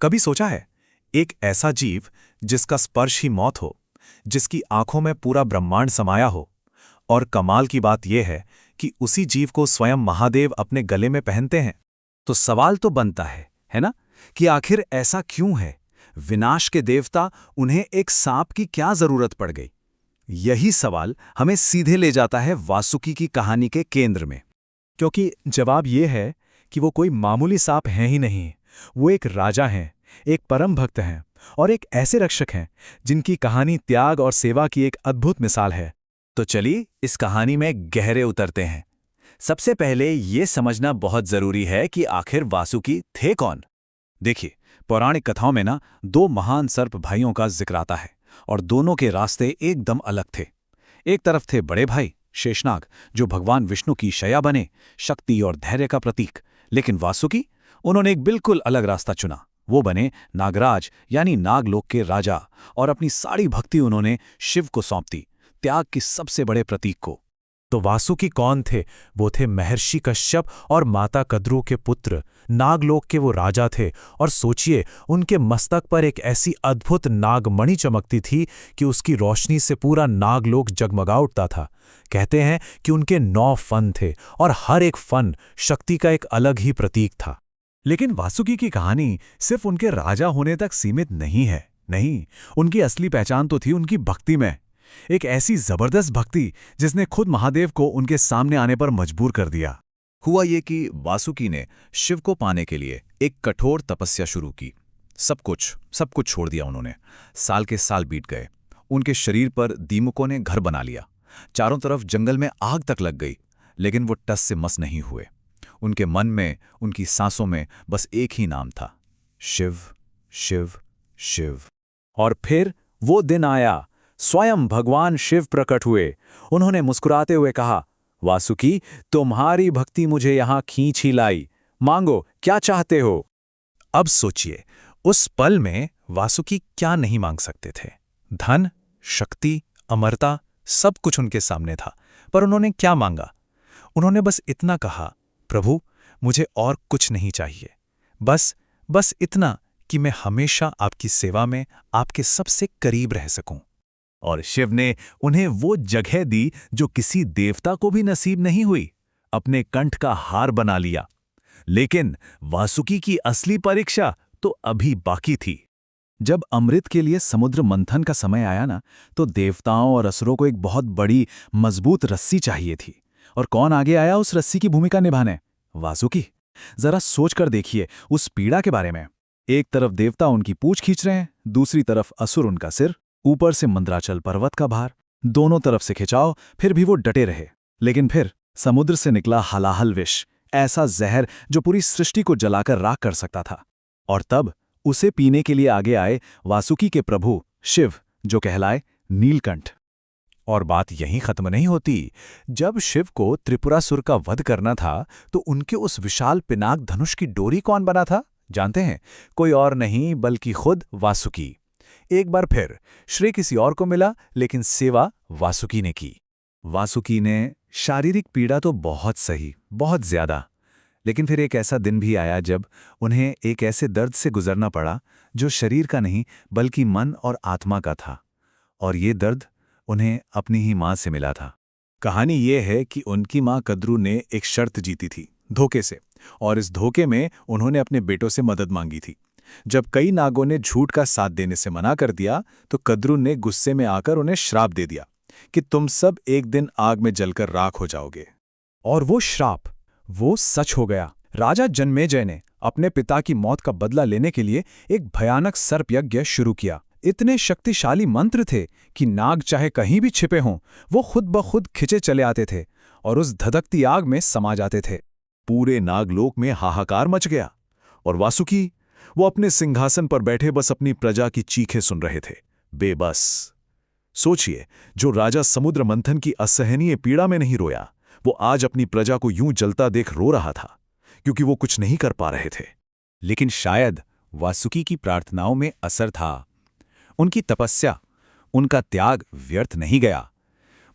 कभी सोचा है, एक ऐसा जीव जिसका स्पर्श ही मौत हो, जिसकी आंखों में पूरा ब्रह्मांड समाया हो, और कमाल की बात यह है कि उसी जीव को स्वयं महादेव अपने गले में पहनते हैं। तो सवाल तो बनता है ना, कि आखिर ऐसा क्यों है? विनाश के देवता, उन्हें एक सांप की क्या जरूरत पड़ गई? यही सवाल हमें सीधे ले जाता है वासुकी की कहानी के केंद्र में। क्योंकि जवाब यह है कि वो कोई मामूली सांप हैं ही नहीं, वो एक राजा हैं, एक परम भक्त हैं और एक ऐसे रक्षक हैं जिनकी कहानी त्याग और सेवा की एक अद्भुत मिसाल है। तो चलिए इस कहानी में गहरे उतरते हैं। सबसे पहले ये समझना बहुत जरूरी है कि आखिर वासुकी थे कौन। देखिए, पौराणिक कथाओं में ना दो महान सर्प भाइयों का जिक्र आता है और दोनों के रास्ते एकदम अलग थे। एक तरफ थे बड़े भाई शेषनाग, जो भगवान विष्णु की शया बने, शक्ति और धैर्य का प्रतीक। लेकिन वासुकी, उन्होंने एक बिल्कुल अलग रास्ता चुना। वो बने नागराज यानी नागलोक के राजा, और अपनी सारी भक्ति उन्होंने शिव को सौंप दी, त्याग के सबसे बड़े प्रतीक को। तो वासुकी कौन थे? वो थे महर्षि कश्यप और माता कद्रू के पुत्र, नागलोक के वो राजा थे। और सोचिए, उनके मस्तक पर एक ऐसी अद्भुत नागमणि चमकती थी कि उसकी रोशनी से पूरा नागलोक जगमगा उठता था। कहते हैं कि उनके 9 फन थे और हर एक फन शक्ति का एक अलग ही प्रतीक था। लेकिन वासुकी की कहानी सिर्फ उनके राजा होने तक सीमित नहीं है। नहीं, उनकी असली पहचान तो थी उनकी भक्ति में। एक ऐसी जबरदस्त भक्ति जिसने खुद महादेव को उनके सामने आने पर मजबूर कर दिया। हुआ ये कि वासुकी ने शिव को पाने के लिए एक कठोर तपस्या शुरू की। सब कुछ छोड़ दिया उन्होंने। साल के साल बीत गए। उनके शरीर पर दीमकों ने घर बना लिया। चारों तरफ जंगल में आग तक लग गई, लेकिन वो टस से मस नहीं हुए। उनके मन में, उनकी सांसों में बस एक ही नाम था, शिव, शिव, शिव। और फिर वो दिन आया, स्वयं भगवान शिव प्रकट हुए। उन्होंने मुस्कुराते हुए कहा, वासुकी, तुम्हारी भक्ति मुझे यहां खींच ही लाई। मांगो, क्या चाहते हो? अब सोचिए, उस पल में वासुकी क्या नहीं मांग सकते थे? धन, शक्ति, अमरता, सब कुछ उनके सामने था। पर उन्होंने क्या मांगा? उन्होंने बस इतना कहा, प्रभु, मुझे और कुछ नहीं चाहिए। बस इतना कि मैं हमेशा आपकी सेवा में आपके सबसे करीब रह सकूं। और शिव ने उन्हें वो जगह दी जो किसी देवता को भी नसीब नहीं हुई। अपने कंठ का हार बना लिया। लेकिन वासुकी की असली परीक्षा तो अभी बाकी थी। जब अमृत के लिए समुद्र मंथन का समय आया ना, तो देवताओं और असुरों को एक बहुत बड़ी मजबूत रस्सी चाहिए थी। और कौन आगे आया उस रस्सी की भूमिका निभाने? वासुकी। जरा सोचकर देखिए उस पीड़ा के बारे में। एक तरफ देवता उनकी पूंछ खींच रहे हैं, दूसरी तरफ असुर उनका सिर, ऊपर से मंद्राचल पर्वत का भार। दोनों तरफ से खिंचाओ, फिर भी वो डटे रहे। लेकिन फिर समुद्र से निकला हलाहल विष, ऐसा जहर जो पूरी सृष्टि को जलाकर राख कर सकता था। और तब उसे पीने के लिए आगे आए वासुकी के प्रभु शिव, जो कहलाए नीलकंठ। और बात यहीं खत्म नहीं होती। जब शिव को त्रिपुरासुर का वध करना था, तो उनके उस विशाल पिनाक धनुष की डोरी कौन बना था? जानते हैं? कोई और नहीं बल्कि खुद वासुकी। एक बार फिर श्रेय किसी और को मिला, लेकिन सेवा वासुकी ने की। वासुकी ने शारीरिक पीड़ा तो बहुत सही, बहुत ज्यादा। लेकिन फिर एक ऐसा दिन भी आया जब उन्हें एक ऐसे दर्द से गुजरना पड़ा जो शरीर का नहीं बल्कि मन और आत्मा का था। और ये दर्द उन्हें अपनी ही मां से मिला था। कहानी ये है कि उनकी मां कद्रू ने एक शर्त जीती थी, धोखे से। और इस धोखे में उन्होंने अपने बेटों से मदद मांगी थी। जब कई नागों ने झूठ का साथ देने से मना कर दिया, तो कद्रू ने गुस्से में आकर उन्हें श्राप दे दिया कि तुम सब एक दिन आग में जलकर राख हो जाओगे। और वो श्राप, वो सच हो गया। राजा जन्मेजय ने अपने पिता की मौत का बदला लेने के लिए एक भयानक सर्प यज्ञ शुरू किया। इतने शक्तिशाली मंत्र थे कि नाग चाहे कहीं भी छिपे हों, वो खुद ब खुद खिंचे चले आते थे और उस धधकती आग में समा जाते थे। पूरे नागलोक में हाहाकार मच गया। और वासुकी, वो अपने सिंहासन पर बैठे बस अपनी प्रजा की चीखें सुन रहे थे, बेबस। सोचिए, जो राजा समुद्र मंथन की असहनीय पीड़ा में नहीं रोया, वो आज अपनी प्रजा को यूं जलता देख रो रहा था, क्योंकि वो कुछ नहीं कर पा रहे थे। लेकिन शायद वासुकी की प्रार्थनाओं में असर था। उनकी तपस्या, उनका त्याग व्यर्थ नहीं गया।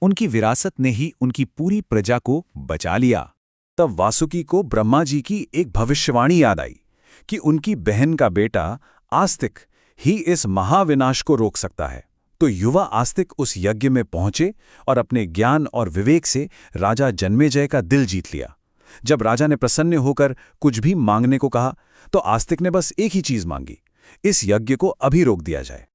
उनकी विरासत ने ही उनकी पूरी प्रजा को बचा लिया। तब वासुकी को ब्रह्मा जी की एक भविष्यवाणी याद आई कि उनकी बहन का बेटा आस्तिक ही इस महाविनाश को रोक सकता है। तो युवा आस्तिक उस यज्ञ में पहुंचे और अपने ज्ञान और विवेक से राजा जन्मेजय का दिल जीत लिया। जब राजा ने प्रसन्न होकर कुछ भी मांगने को कहा तो आस्तिक ने बस एक ही चीज मांगी, इस यज्ञ को अभी रोक दिया जाए।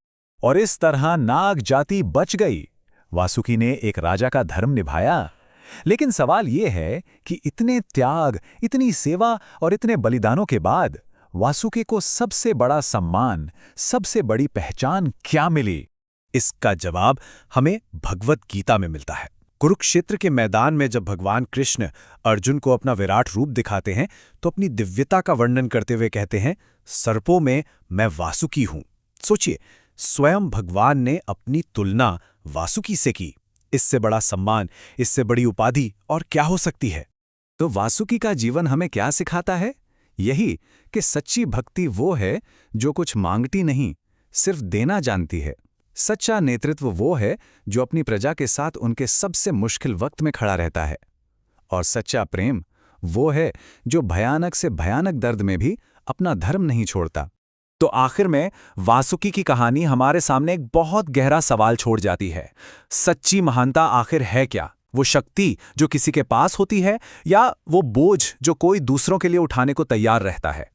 और इस तरह नाग जाति बच गई। वासुकी ने एक राजा का धर्म निभाया। लेकिन सवाल यह है कि इतने त्याग, इतनी सेवा और इतने बलिदानों के बाद वासुकी को सबसे बड़ा सम्मान, सबसे बड़ी पहचान क्या मिली? इसका जवाब हमें भगवत गीता में मिलता है। कुरुक्षेत्र के मैदान में जब भगवान कृष्ण अर्जुन को अपना विराट रूप दिखाते हैं तो अपनी दिव्यता का वर्णन करते हुए कहते हैं, सर्पों में मैं वासुकी हूं। सोचिए, स्वयं भगवान ने अपनी तुलना वासुकी से की। इससे बड़ा सम्मान, इससे बड़ी उपाधि और क्या हो सकती है? तो वासुकी का जीवन हमें क्या सिखाता है? यही कि सच्ची भक्ति वो है जो कुछ मांगती नहीं, सिर्फ देना जानती है। सच्चा नेतृत्व वो है जो अपनी प्रजा के साथ उनके सबसे मुश्किल वक्त में खड़ा रहता है। और सच्चा प्रेम वो है जो भयानक से भयानक दर्द में भी अपना धर्म नहीं छोड़ता। तो आखिर में वासुकी की कहानी हमारे सामने एक बहुत गहरा सवाल छोड़ जाती है। सच्ची महानता आखिर है क्या? वो शक्ति जो किसी के पास होती है, या वो बोझ जो कोई दूसरों के लिए उठाने को तैयार रहता है?